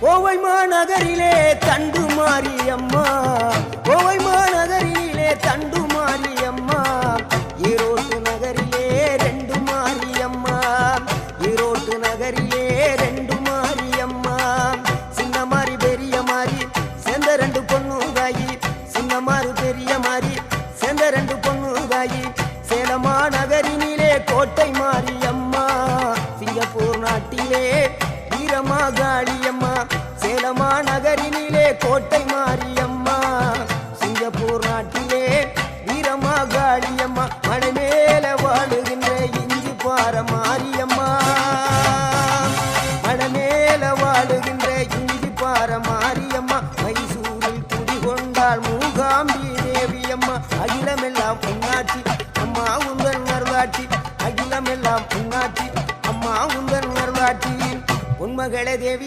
கோவை மாநகரிலே தண்டு மாரியம்மா, கோவை மாநகரிலே தண்டு மாரியம்மா, ஈரோட்டு நகரிலே ரெண்டு மாரியம்மா, ஈரோட்டு நகரிலே ரெண்டு மாரியம்மா. சின்ன மாறி பெரிய மாறி சேர்ந்த ரெண்டு பொண்ணு தாயி, சின்ன மாறு பெரிய மாறி சேர்ந்த ரெண்டு பொண்ணு தாயி. சேலமா நகரினிலே கோட்டை மாரியம்மா, சிங்கப்பூர் நாட்டிலே வீரமாகாளியம்மா. சேலமா நகரினிலே கோட்டை மாரியம்மா, சிங்கப்பூர் நாட்டிலே வீரமாகாளியம்மா. மலை மேல வாழுகின்ற இஞ்சி பார மாரியம்மா, மலை மேல வாழுகின்ற இஞ்சி பார மாரியம்மா. மைசூரில் குடிகொண்டாள் மூகாம்பி தேவியம்மா. அகிலமெல்லாம் பொன்னாட்சி அம்மா உங்கள் நர்வாட்சி, அகிலமெல்லாம் பொன்னாட்சி அம்மா உங்கள் நர்வாட்சி. உன்மகளே தேவி